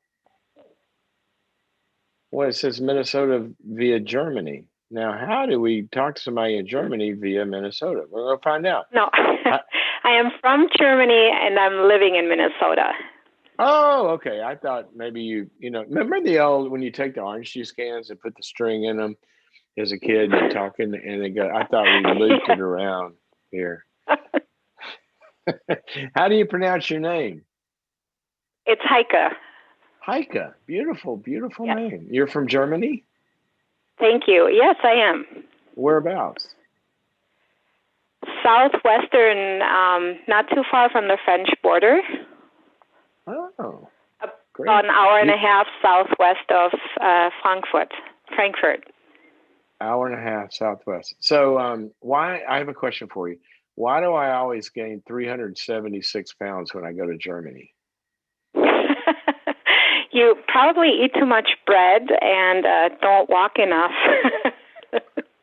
Well, it says Minnesota via Germany. Now, how do we talk to somebody in Germany via Minnesota? We're going to find out. No, I am from Germany and I'm living in Minnesota. Oh, okay. I thought maybe remember the old, when you take the orange juice cans and put the string in them as a kid and you're talking and they go, I thought we looped it around here. How do you pronounce your name? It's Heike. Heike. Beautiful, beautiful name. You're from Germany? Thank you. Yes, I am. Whereabouts? Southwestern, not too far from the French border. Oh, great. About an hour and a half southwest of Frankfurt. Hour and a half southwest. So why, I have a question for you. Why do I always gain 376 pounds when I go to Germany? You probably eat too much bread and don't walk enough.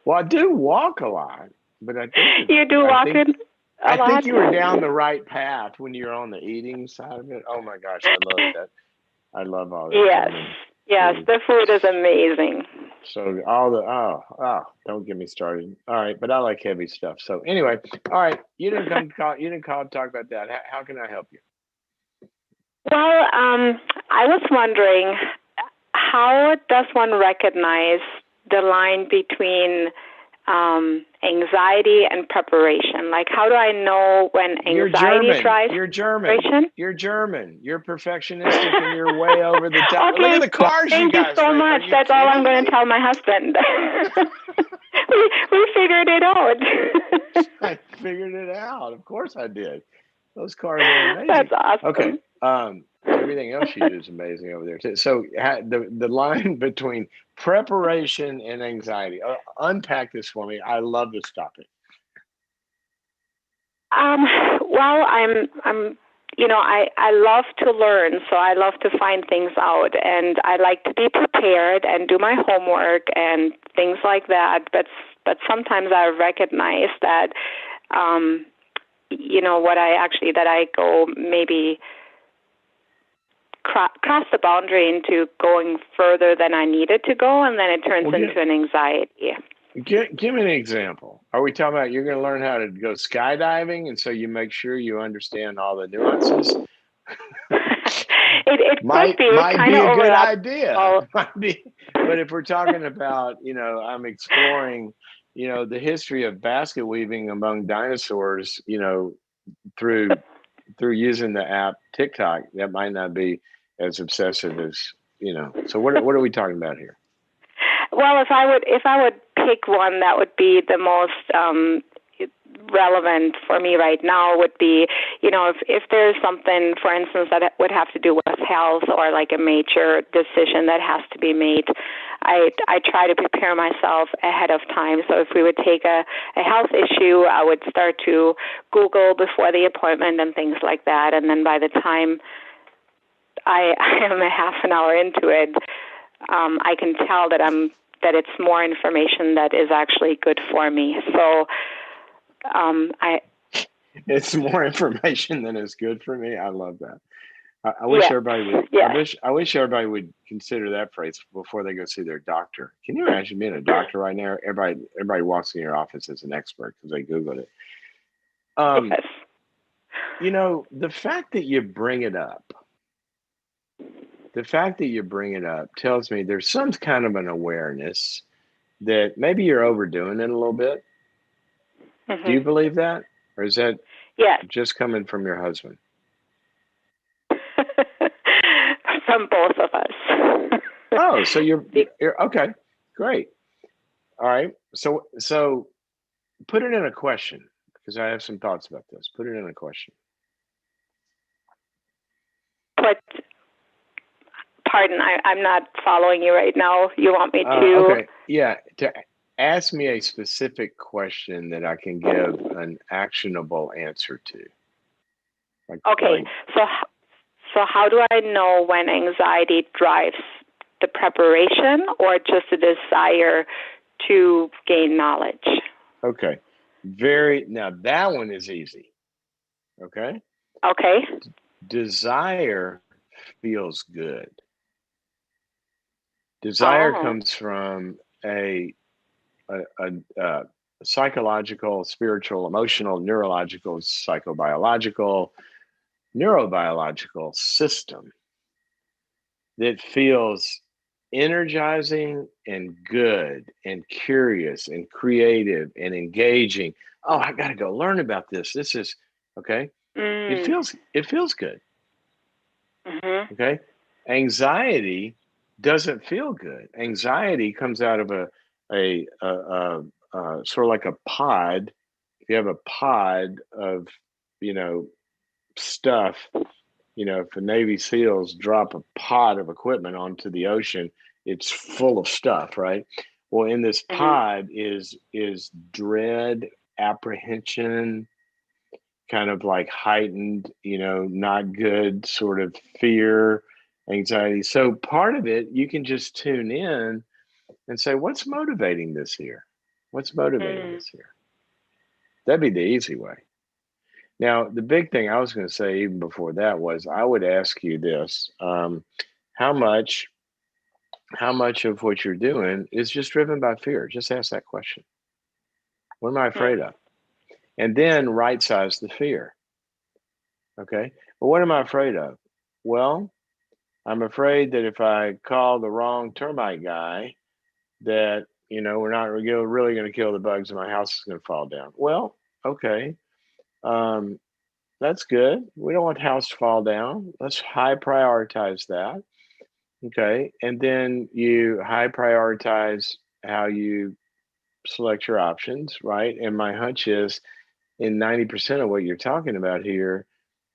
Well, I do walk a lot, but I think you do walk a lot. I think you were down the right path when you're on the eating side of it. Oh my gosh, I love that. I love all that. Yes, the food is amazing. So don't get me started. All right, but I like heavy stuff. So anyway, all right, you didn't call to talk about that. How can I help you? Well, I was wondering, how does one recognize the line between anxiety and preparation? Like, how do I know when anxiety drives preparation? You're German. You're perfectionistic and you're way over the top. Okay. Look at the cars you guys Thank you so much. That's all I'm going to tell my husband. we figured it out. I figured it out. Of course I did. Those cars are amazing. That's awesome. Okay. Everything else you do is amazing over there too. So the line between preparation and anxiety. Unpack this for me. I love this topic. Well, I love to learn, so I love to find things out, and I like to be prepared and do my homework and things like that. But sometimes I recognize that, that I go maybe cross the boundary into going further than I needed to go, and then it turns into an anxiety. Give me an example. Are we talking about you're going to learn how to go skydiving, and so you make sure you understand all the nuances? It might be a good idea. But if we're talking about, I'm exploring, the history of basket weaving among dinosaurs, through using the app TikTok, that might not be as obsessive as, So what are we talking about here? Well, if I would pick one that would be the most relevant for me right now would be, if there's something, for instance, that would have to do with health or like a major decision that has to be made, I try to prepare myself ahead of time. So if we would take a health issue, I would start to Google before the appointment and things like that. And then by the time I am a half an hour into it, I can tell that it's more information that is actually good for me. So it's more information than is good for me. I love that. I wish everybody would. Yeah. I wish everybody would consider that phrase before they go see their doctor. Can you imagine being a doctor right now? Everybody walks in your office as an expert because they Googled it. Yes. The fact that you bring it up. The fact that you bring it up tells me there's some kind of an awareness that maybe you're overdoing it a little bit. Mm-hmm. Do you believe that? Or is that just coming from your husband? From both of us. Oh, so you're okay. Great. All right. So put it in a question, Because I have some thoughts about this. Put it in a question. But, pardon, I'm not following you right now. You want me to? Okay. Yeah. To ask me a specific question that I can give an actionable answer to. Okay. So how do I know when anxiety drives the preparation or just a desire to gain knowledge? Okay. Now that one is easy. Okay. Okay. Desire feels good. Desire comes from a psychological, spiritual, emotional, neurological, psychobiological, neurobiological system that feels energizing and good and curious and creative and engaging. Oh, I got to go learn about this. This is okay. It feels good. Mm-hmm. Okay. Anxiety doesn't feel good. Anxiety comes out of a sort of like a pod. If you have a pod of, stuff, if the Navy SEALs drop a pod of equipment onto the ocean, it's full of stuff, right? Well, in this pod is dread, apprehension, kind of like heightened, not good sort of fear, anxiety. So part of it, you can just tune in and say, what's motivating this here? What's motivating this here? That'd be the easy way. Now, the big thing I was going to say even before that was I would ask you this. How much of what you're doing is just driven by fear? Just ask that question. What am I afraid of? And then right size the fear. Okay. Well, what am I afraid of? Well, I'm afraid that if I call the wrong termite guy, that, we're not really going to kill the bugs and my house is going to fall down. Well, okay. That's good. We don't want the house to fall down. Let's high prioritize that. Okay. And then you high prioritize how you select your options, right? And my hunch is in 90% of what you're talking about here,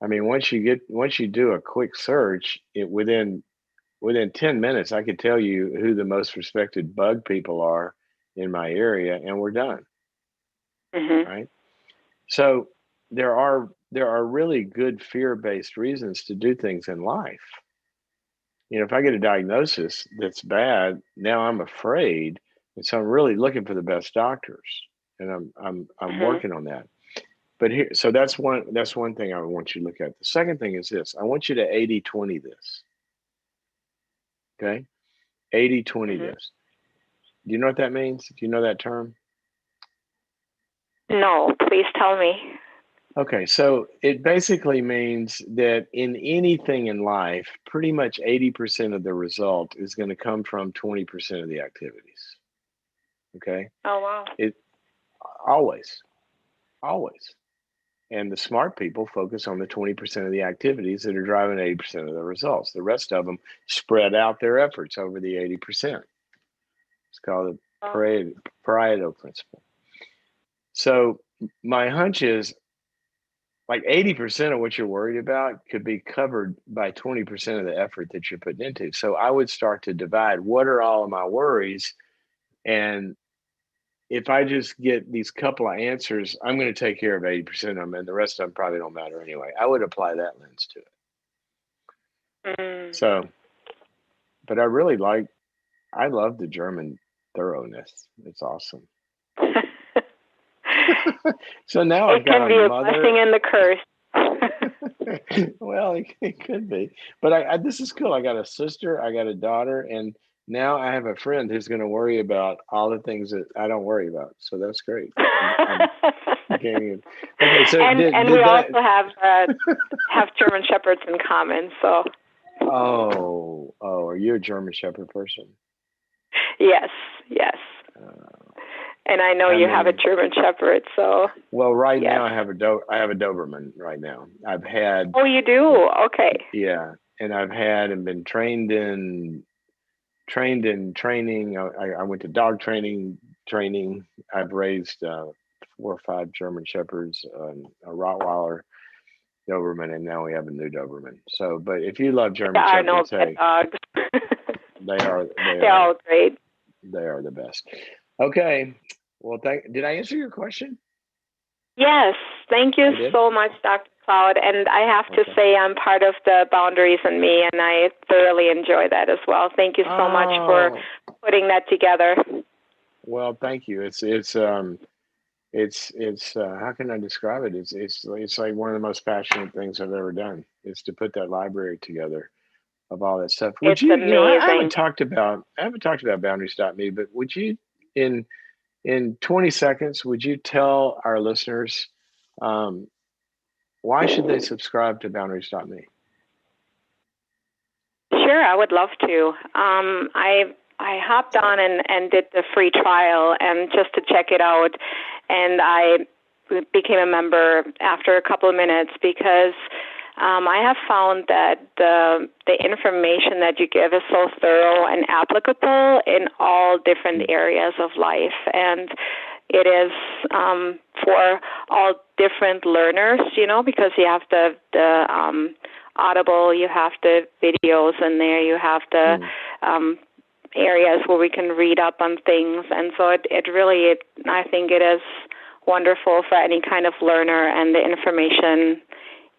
I mean, once you do a quick search, within 10 minutes, I could tell you who the most respected bug people are in my area, and we're done. Right? So there are really good fear-based reasons to do things in life. If I get a diagnosis that's bad, now I'm afraid, and so I'm really looking for the best doctors, and I'm working on that. But so that's one thing I want you to look at. The second thing is this: I want you to 80-20 this. Okay, 80-20 this. Do you know what that means? Do you know that term? No, please tell me. Okay, so it basically means that in anything in life, pretty much 80% of the result is going to come from 20% of the activities. Okay? Oh, wow. It always. And the smart people focus on the 20% of the activities that are driving 80% of the results. The rest of them spread out their efforts over the 80%. It's called the Pareto principle. So my hunch is like 80% of what you're worried about could be covered by 20% of the effort that you're putting into. So I would start to divide what are all of my worries. And if I just get these couple of answers, I'm going to take care of 80% of them, and the rest of them probably don't matter anyway. I would apply that lens to it. So, but I love the German thoroughness. It's awesome. So now I've got a mother. It can be a blessing and the curse. Well, it could be, but this is cool. I got a sister, I got a daughter, and now I have a friend who's going to worry about all the things that I don't worry about. So that's great. Okay, so and we also have German Shepherds in common. So. Oh, are you a German Shepherd person? Yes. And I know you have a German Shepherd, so. Well, right now I have a Doberman right now. I've had. Oh, you do? Okay. Yeah, and I've had and been trained in training. I went to dog training. I've raised 4 or 5 German Shepherds, a Rottweiler, Doberman, and now we have a new Doberman. So, but if you love German I know Shepherds, pet hey, dogs. They're all great. they are the best. Okay. Well, did I answer your question? Yes, thank you so much, Dr. Cloud. And I have to say I'm part of the Boundaries in Me, and I thoroughly enjoy that as well. Thank you so much for putting that together. Well, thank you. It's how can I describe it? It's like one of the most passionate things I've ever done is to put that library together of all that stuff. Would it's you, amazing. I haven't talked about boundaries.me, but would you in 20 seconds, would you tell our listeners why should they subscribe to boundaries.me? Sure, I would love to. I hopped on and did the free trial and just to check it out, and I became a member after a couple of minutes because I have found that the information that you give is so thorough and applicable in all different areas of life, and it is for all different learners, because you have the Audible, you have the videos in there, you have the areas where we can read up on things, and so it really, I think it is wonderful for any kind of learner, and the information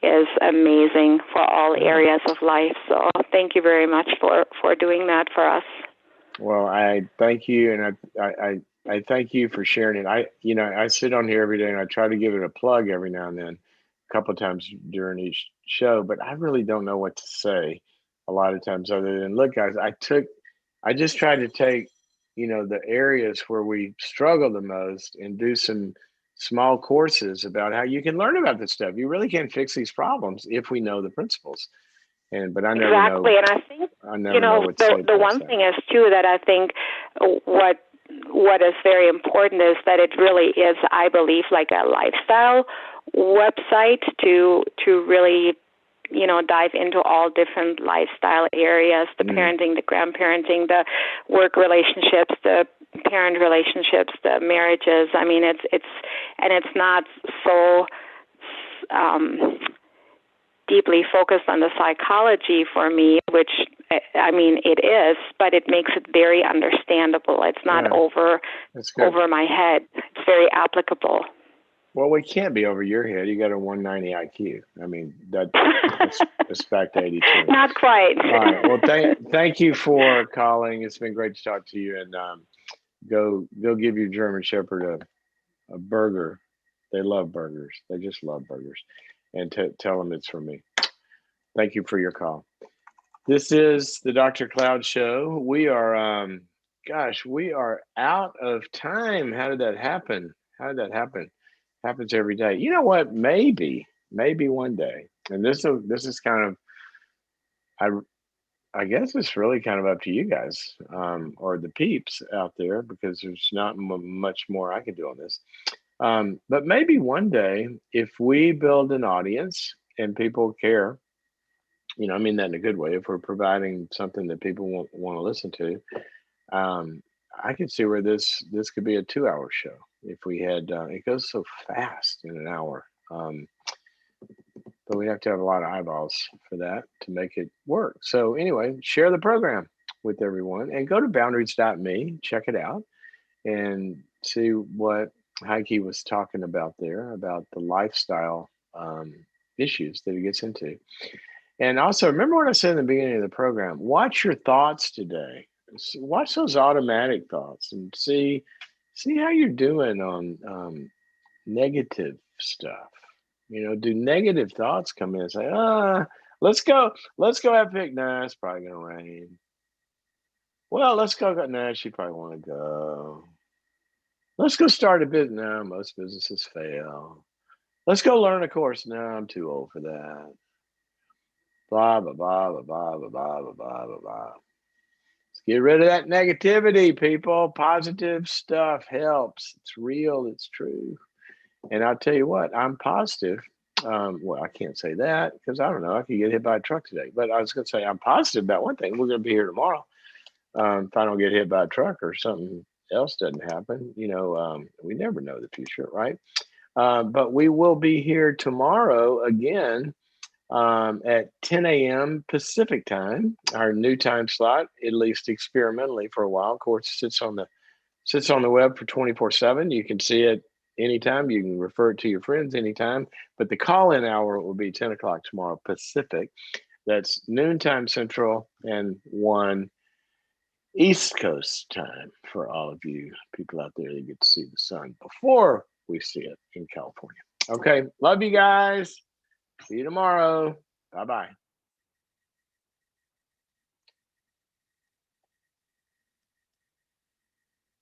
is amazing for all areas of life. So thank you very much for doing that for us. Well, I thank you, and I thank you for sharing it. I sit on here every day and I try to give it a plug every now and then, a couple of times during each show, but I really don't know what to say a lot of times other than, look, guys, I just tried to take, the areas where we struggle the most and do some small courses about how you can learn about this stuff. You really can't fix these problems if we know the principles. But I never know. Exactly, and I think the one thing is too that I think what is very important is that it really is, I believe, like a lifestyle website to really dive into all different lifestyle areas, the parenting, the grandparenting, the work relationships, the parent relationships, the marriages. I mean, it's not so deeply focused on the psychology for me, which, I mean, it is, but it makes it very understandable. It's not over my head. It's very applicable. Well, we can't be over your head. You got a 190 IQ. I mean, that's back to 82. Not quite. All right. Well, thank you for calling. It's been great to talk to you. And go give your German Shepherd a burger. They love burgers. They just love burgers. And tell them it's from me. Thank you for your call. This is the Dr. Cloud Show. We are, we are out of time. How did that happen? Happens every day. You know what? Maybe one day. And this is kind of, I guess it's really kind of up to you guys or the peeps out there, because there's not much more I can do on this. But maybe one day, if we build an audience and people care, I mean that in a good way, if we're providing something that people want to listen to, I could see where this could be a 2-hour show. If we had, it goes so fast in an hour, but we have to have a lot of eyeballs for that to make it work. So anyway, share the program with everyone and go to boundaries.me, check it out, and see what Heike was talking about there, about the lifestyle issues that he gets into. And also, remember what I said in the beginning of the program, watch your thoughts today. Watch those automatic thoughts and see how you're doing on negative stuff. Do negative thoughts come in and say, let's go have a picnic. Nah, it's probably going to rain. Well, let's go. Nah, she probably want to go. Let's go start a business. No, most businesses fail. Let's go learn a course. No, I'm too old for that. Blah, blah, blah, blah, blah, blah, blah, blah, blah, blah. Let's get rid of that negativity, people. Positive stuff helps. It's real. It's true. And I'll tell you what, I'm positive. Well, I can't say that because I don't know. I could get hit by a truck today. But I was going to say I'm positive about one thing. We're going to be here tomorrow. If I don't get hit by a truck or something else doesn't happen, we never know the future, right? But we will be here tomorrow again at 10 a.m. Pacific time, our new time slot, at least experimentally for a while. Of course, sits on the web for 24/7. You can see it anytime. You can refer it to your friends anytime. But the call-in hour will be 10 o'clock tomorrow Pacific. That's noontime Central and 1 East Coast time for all of you people out there that get to see the sun before we see it in California. Okay, love you guys. See you tomorrow. Bye-bye.